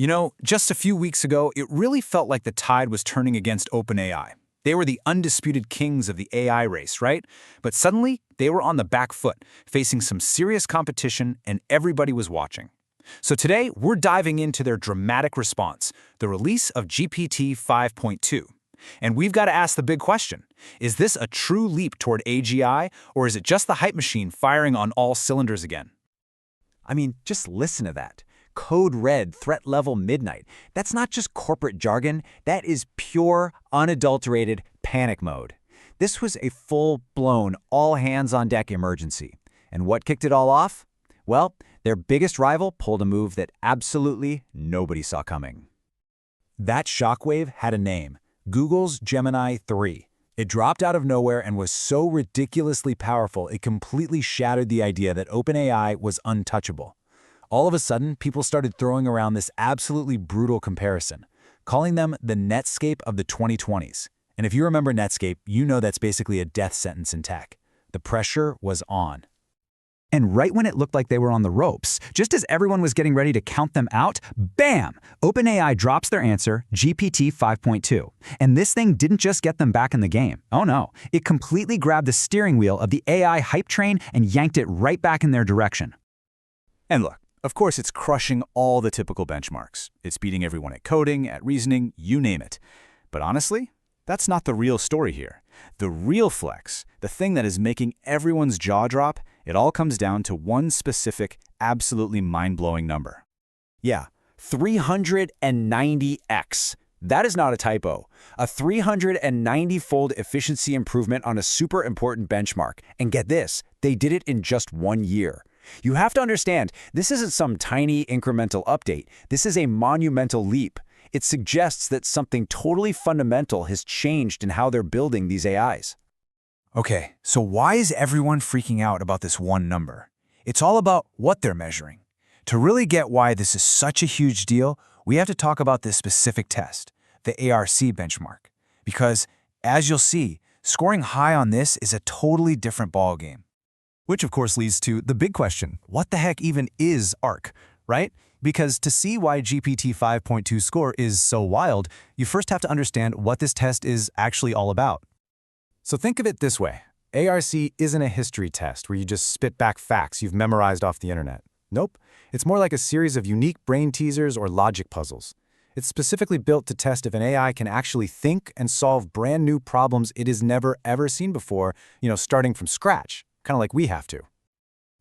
You know, just a few weeks ago, it really felt like the tide was turning against OpenAI. They were the undisputed kings of the AI race, right? But suddenly, they were on the back foot, facing some serious competition, and everybody was watching. So today, we're diving into their dramatic response, the release of GPT 5.2. And we've got to ask the big question, is this a true leap toward AGI, or is it just the hype machine firing on all cylinders again? I mean, just listen to that. Code red, threat level midnight. That's not just corporate jargon, that is pure, unadulterated panic mode. This was a full-blown, all-hands-on-deck emergency. And what kicked it all off? Well, their biggest rival pulled a move that absolutely nobody saw coming. That shockwave had a name, Google's Gemini 3. It dropped out of nowhere and was so ridiculously powerful it completely shattered the idea that OpenAI was untouchable. All of a sudden, people started throwing around this absolutely brutal comparison, calling them the Netscape of the 2020s. And if you remember Netscape, you know that's basically a death sentence in tech. The pressure was on. And right when it looked like they were on the ropes, just as everyone was getting ready to count them out, bam! OpenAI drops their answer, GPT 5.2. And this thing didn't just get them back in the game. Oh no, it completely grabbed the steering wheel of the AI hype train and yanked it right back in their direction. And look, of course, it's crushing all the typical benchmarks. It's beating everyone at coding, at reasoning, you name it. But honestly, that's not the real story here. The real flex, the thing that is making everyone's jaw drop, it all comes down to one specific, absolutely mind-blowing number. Yeah, 390x. That is not a typo. A 390-fold efficiency improvement on a super important benchmark. And get this, they did it in just 1 year. You have to understand, this isn't some tiny incremental update. This is a monumental leap. It suggests that something totally fundamental has changed in how they're building these AIs. Okay, so why is everyone freaking out about this one number? It's all about what they're measuring. To really get why this is such a huge deal, we have to talk about this specific test, the ARC benchmark. Because, as you'll see, scoring high on this is a totally different ballgame. Which of course leads to the big question, what the heck even is ARC, right? Because to see why GPT 5.2 score is so wild, you first have to understand what this test is actually all about. So think of it this way. ARC isn't a history test where you just spit back facts you've memorized off the internet. Nope, it's more like a series of unique brain teasers or logic puzzles. It's specifically built to test if an AI can actually think and solve brand new problems it has never ever seen before, starting from scratch. Kind of like we have to.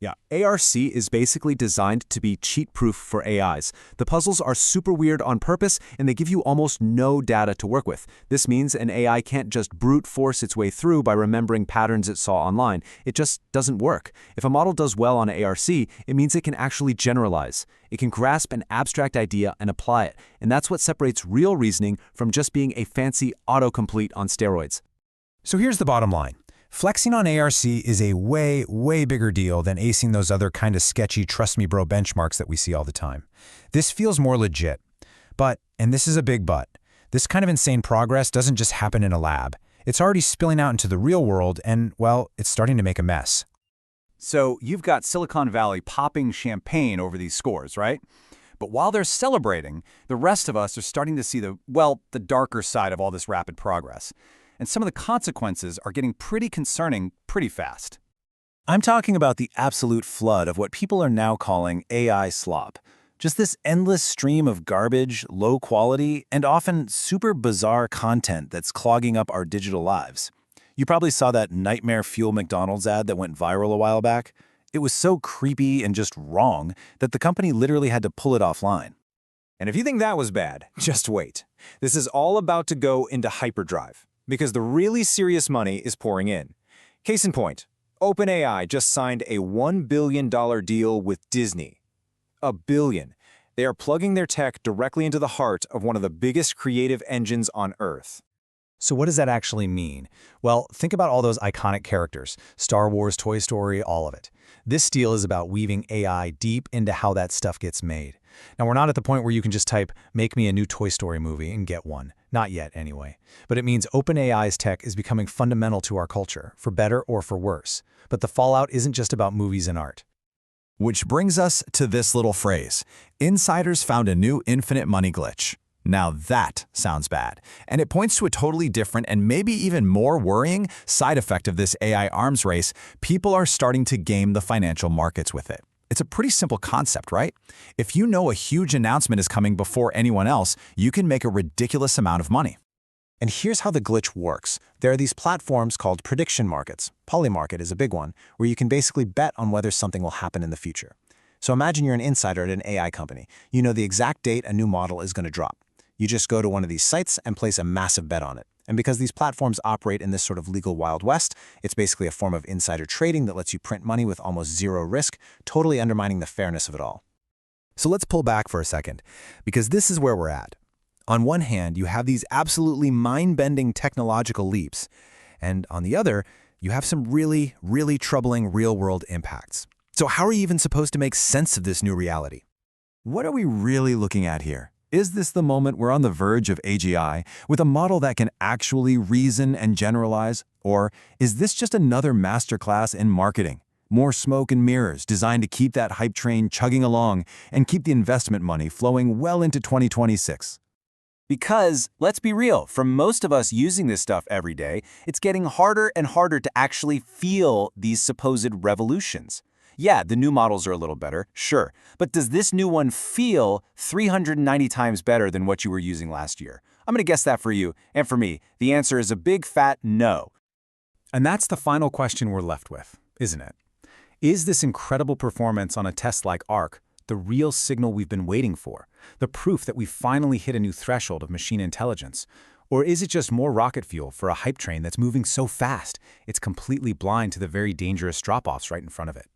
Yeah, ARC is basically designed to be cheat-proof for AIs. The puzzles are super weird on purpose, and they give you almost no data to work with. This means an AI can't just brute force its way through by remembering patterns it saw online. It just doesn't work. If a model does well on ARC, it means it can actually generalize. It can grasp an abstract idea and apply it, and that's what separates real reasoning from just being a fancy autocomplete on steroids. So here's the bottom line. Flexing on ARC is a way, way bigger deal than acing those other kind of sketchy trust me bro benchmarks that we see all the time. This feels more legit. But, and this is a big but, this kind of insane progress doesn't just happen in a lab. It's already spilling out into the real world and, well, it's starting to make a mess. So you've got Silicon Valley popping champagne over these scores, right? But while they're celebrating, the rest of us are starting to see the darker side of all this rapid progress. And some of the consequences are getting pretty concerning pretty fast. I'm talking about the absolute flood of what people are now calling AI slop. Just this endless stream of garbage, low quality, and often super bizarre content that's clogging up our digital lives. You probably saw that nightmare fuel McDonald's ad that went viral a while back. It was so creepy and just wrong that the company literally had to pull it offline. And if you think that was bad, just wait. This is all about to go into hyperdrive, because the really serious money is pouring in. Case in point, OpenAI just signed a $1 billion deal with Disney. $1 billion. They are plugging their tech directly into the heart of one of the biggest creative engines on Earth. So what does that actually mean? Well, think about all those iconic characters, Star Wars, Toy Story, all of it. This deal is about weaving AI deep into how that stuff gets made. Now, we're not at the point where you can just type, make me a new Toy Story movie and get one. Not yet, anyway. But it means OpenAI's tech is becoming fundamental to our culture, for better or for worse. But the fallout isn't just about movies and art. Which brings us to this little phrase. Insiders found a new infinite money glitch. Now that sounds bad, and it points to a totally different and maybe even more worrying side effect of this AI arms race. People are starting to game the financial markets with it. It's a pretty simple concept, right? If you know a huge announcement is coming before anyone else, you can make a ridiculous amount of money. And here's how the glitch works. There are these platforms called prediction markets. Polymarket is a big one, where you can basically bet on whether something will happen in the future. So imagine you're an insider at an AI company. You know the exact date a new model is going to drop. You just go to one of these sites and place a massive bet on it. And because these platforms operate in this sort of legal Wild West, it's basically a form of insider trading that lets you print money with almost zero risk, totally undermining the fairness of it all. So let's pull back for a second, because this is where we're at. On one hand, you have these absolutely mind-bending technological leaps, and on the other, you have some really, really troubling real-world impacts. So how are you even supposed to make sense of this new reality? What are we really looking at here? Is this the moment we're on the verge of AGI with a model that can actually reason and generalize? Or is this just another masterclass in marketing? More smoke and mirrors designed to keep that hype train chugging along and keep the investment money flowing well into 2026. Because, let's be real, for most of us using this stuff every day, it's getting harder and harder to actually feel these supposed revolutions. Yeah, the new models are a little better, sure, but does this new one feel 390 times better than what you were using last year? I'm going to guess that for you, and for me, the answer is a big fat no. And that's the final question we're left with, isn't it? Is this incredible performance on a test like ARC the real signal we've been waiting for, the proof that we've finally hit a new threshold of machine intelligence? Or is it just more rocket fuel for a hype train that's moving so fast, it's completely blind to the very dangerous drop-offs right in front of it?